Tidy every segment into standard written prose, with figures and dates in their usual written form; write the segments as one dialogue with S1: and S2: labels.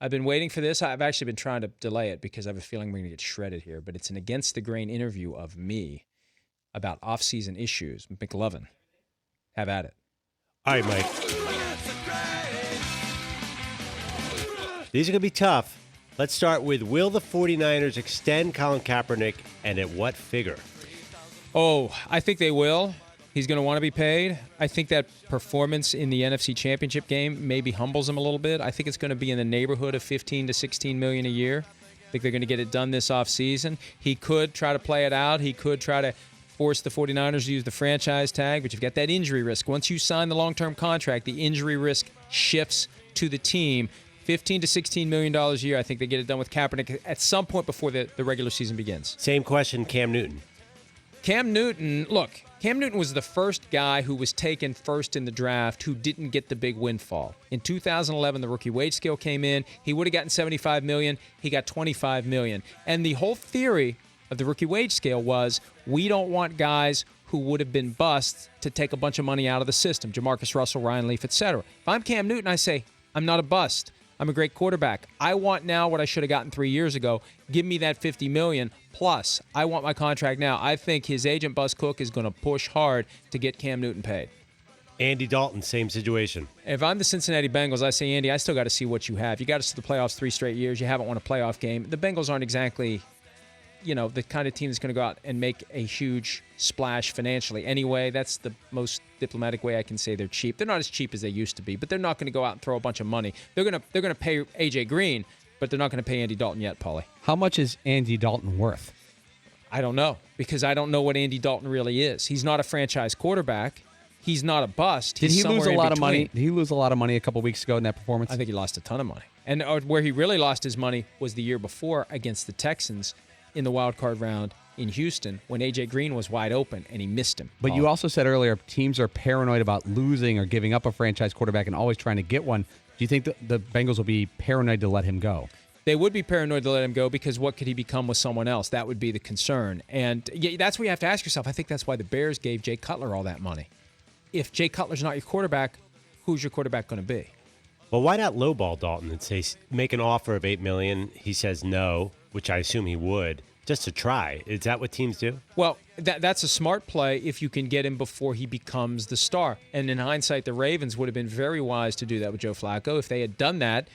S1: I've been waiting for this. I've actually been trying to delay it because I have a feeling we're going to get shredded here. But it's an against-the-grain interview of me about off-season issues. McLovin, have at it.
S2: All right, Mike. These are going to be tough. Let's start with, will the 49ers extend Colin Kaepernick, and at what figure?
S1: Oh, I think they will. He's going to want to be paid. I think that performance in the NFC Championship game maybe humbles him a little bit. I think it's going to be in the neighborhood of $15 to $16 million a year. I think they're going to get it done this offseason. He could try to play it out. He could try to force the 49ers to use the franchise tag, but you've got that injury risk. Once you sign the long-term contract, the injury risk shifts to the team. $15 to $16 million a year. I think they get it done with Kaepernick at some point before the regular season begins.
S2: Same question, Cam Newton.
S1: Cam Newton was the first guy who was taken first in the draft who didn't get the big windfall. In 2011, the rookie wage scale came in. He would have gotten $75 million. He got $25 million. And the whole theory of the rookie wage scale was we don't want guys who would have been busts to take a bunch of money out of the system. Jamarcus Russell, Ryan Leaf, etc. If I'm Cam Newton, I say, I'm not a bust. I'm a great quarterback. I want now what I should have gotten 3 years ago. Give me that $50 million plus. I want my contract now. I think his agent, Buzz Cook, is going to push hard to get Cam Newton paid.
S2: Andy Dalton, same situation.
S1: If I'm the Cincinnati Bengals, I say, Andy, I still got to see what you have. You got us to the playoffs 3 straight years. You haven't won a playoff game. The Bengals aren't exactly, the kind of team that's going to go out and make a huge splash financially. Anyway, that's the most diplomatic way I can say they're cheap. They're not as cheap as they used to be, but they're not going to go out and throw a bunch of money. They're going to pay AJ Green, but they're not going to pay Andy Dalton yet, Paulie.
S3: How much is Andy Dalton worth?
S1: I don't know, because I don't know what Andy Dalton really is. He's not a franchise quarterback. He's not a bust.
S3: Did he lose a lot of money? Did he lose a lot of money a couple weeks ago in that performance?
S1: I think he lost a ton of money. And where he really lost his money was the year before against the Texans in the wild card round in Houston when A.J. Green was wide open and he missed him.
S3: But you also said earlier teams are paranoid about losing or giving up a franchise quarterback and always trying to get one. Do you think the Bengals will be paranoid to let him go?
S1: They would be paranoid to let him go because what could he become with someone else? That would be the concern. And that's what you have to ask yourself. I think that's why the Bears gave Jay Cutler all that money. If Jay Cutler's not your quarterback, who's your quarterback going to be?
S2: Well, why not lowball Dalton and say make an offer of $8 million? He says no, which I assume he would, just to try. Is that what teams do?
S1: Well, that's a smart play if you can get him before he becomes the star. And in hindsight, the Ravens would have been very wise to do that with Joe Flacco. If they had done that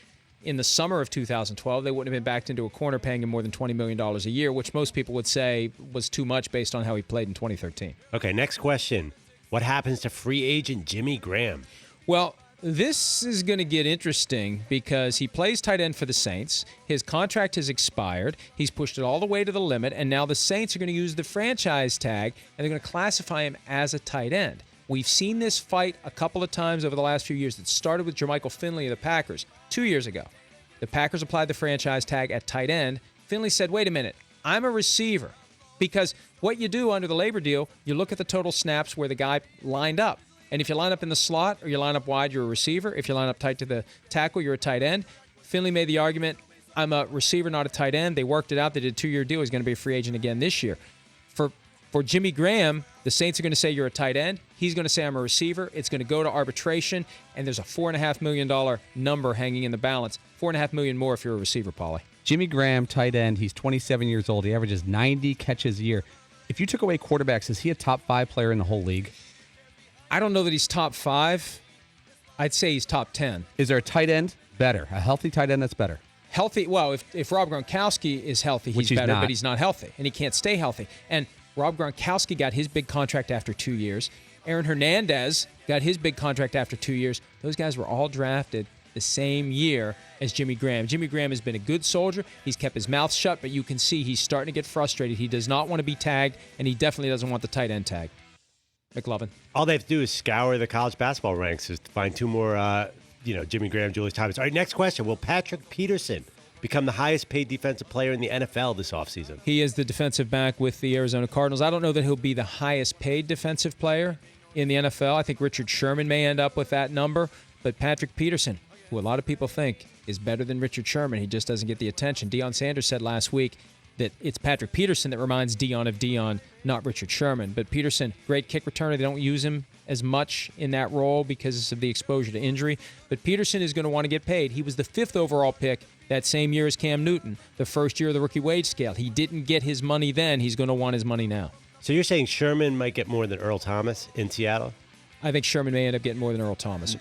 S1: in the summer of 2012, they wouldn't have been backed into a corner paying him more than $20 million a year, which most people would say was too much based on how he played in 2013.
S2: Okay, next question. What happens to free agent Jimmy Graham?
S1: Well, this is going to get interesting because he plays tight end for the Saints. His contract has expired. He's pushed it all the way to the limit, and now the Saints are going to use the franchise tag, and they're going to classify him as a tight end. We've seen this fight a couple of times over the last few years. It started with Jermichael Finley of the Packers 2 years ago. The Packers applied the franchise tag at tight end. Finley said, wait a minute, I'm a receiver. Because what you do under the labor deal, you look at the total snaps where the guy lined up. And if you line up in the slot or you line up wide, you're a receiver. If you line up tight to the tackle, you're a tight end. Finley made the argument, I'm a receiver, not a tight end. They worked it out. They did a 2-year deal. He's going to be a free agent again this year. For Jimmy Graham, the Saints are going to say you're a tight end. He's going to say I'm a receiver. It's going to go to arbitration, and there's a $4.5 million number hanging in the balance. $4.5 million more if you're a receiver, Paulie.
S3: Jimmy Graham, tight end. He's 27 years old. He averages 90 catches a year. If you took away quarterbacks, is he a top 5 player in the whole league?
S1: I don't know that he's top 5. I'd say he's top 10.
S3: Is there a tight end better? A healthy tight end that's better?
S1: Healthy? Well, if Rob Gronkowski is healthy, he's better, but he's not healthy, and he can't stay healthy. And Rob Gronkowski got his big contract after 2 years. Aaron Hernandez got his big contract after 2 years. Those guys were all drafted the same year as Jimmy Graham. Jimmy Graham has been a good soldier. He's kept his mouth shut, but you can see he's starting to get frustrated. He does not want to be tagged, and he definitely doesn't want the tight end tag. McLovin.
S2: All they have to do is scour the college basketball ranks to find 2 more, Jimmy Graham, Julius Thomas. All right, next question. Will Patrick Peterson become the highest paid defensive player in the NFL this offseason?
S1: He is the defensive back with the Arizona Cardinals. I don't know that he'll be the highest paid defensive player in the NFL. I think Richard Sherman may end up with that number, but Patrick Peterson, who a lot of people think is better than Richard Sherman, he just doesn't get the attention. Deion Sanders said last week that it's Patrick Peterson that reminds Dion of Dion, not Richard Sherman. But Peterson, great kick returner. They don't use him as much in that role because of the exposure to injury. But Peterson is going to want to get paid. He was the 5th overall pick that same year as Cam Newton, the first year of the rookie wage scale. He didn't get his money then. He's going to want his money now.
S2: So you're saying Sherman might get more than Earl Thomas in Seattle?
S1: I think Sherman may end up getting more than Earl Thomas.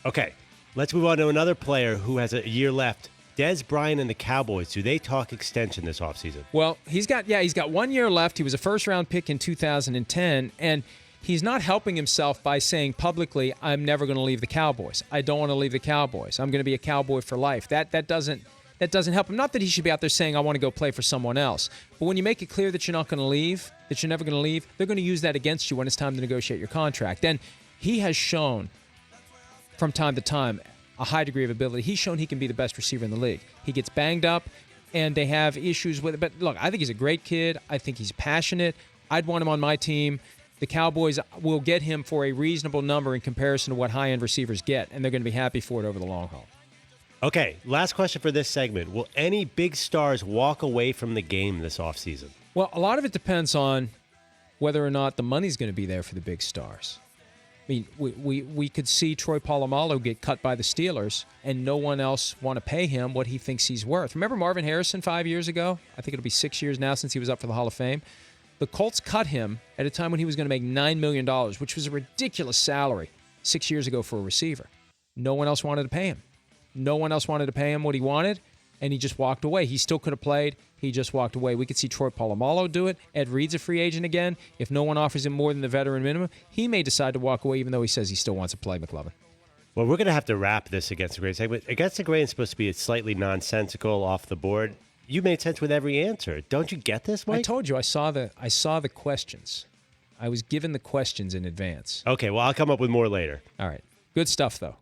S2: Okay, let's move on to another player who has a year left. Des Bryant and the Cowboys, do they talk extension this offseason?
S1: Well, he's got 1 year left. He was a first-round pick in 2010, and he's not helping himself by saying publicly, I'm never going to leave the Cowboys. I don't want to leave the Cowboys. I'm going to be a Cowboy for life. That doesn't help him. Not that he should be out there saying, I want to go play for someone else. But when you make it clear that you're not going to leave, that you're never going to leave, they're going to use that against you when it's time to negotiate your contract. And he has shown from time to time a high degree of ability. He's shown he can be the best receiver in the league. He gets banged up, and they have issues with it. But look, I think he's a great kid. I think he's passionate. I'd want him on my team. The Cowboys will get him for a reasonable number in comparison to what high-end receivers get, and they're going to be happy for it over the long haul.
S2: Okay, last question for this segment. Will any big stars walk away from the game this offseason?
S1: Well, a lot of it depends on whether or not the money's going to be there for the big stars. I mean, we could see Troy Polamalu get cut by the Steelers and no one else want to pay him what he thinks he's worth. Remember Marvin Harrison 5 years ago? I think it'll be 6 years now since he was up for the Hall of Fame. The Colts cut him at a time when he was going to make $9 million, which was a ridiculous salary 6 years ago for a receiver. No one else wanted to pay him. No one else wanted to pay him what he wanted, and he just walked away. He still could have played. He just walked away. We could see Troy Polamalu do it. Ed Reed's a free agent again. If no one offers him more than the veteran minimum, he may decide to walk away even though he says he still wants to play, McLovin.
S2: Well, we're going to have to wrap this Against the Grain segment. Against the Grain is supposed to be slightly nonsensical, off the board. You made sense with every answer. Don't you get this, Mike?
S1: I told you I saw the questions. I was given the questions in advance.
S2: Okay, well, I'll come up with more later.
S1: All right. Good stuff, though.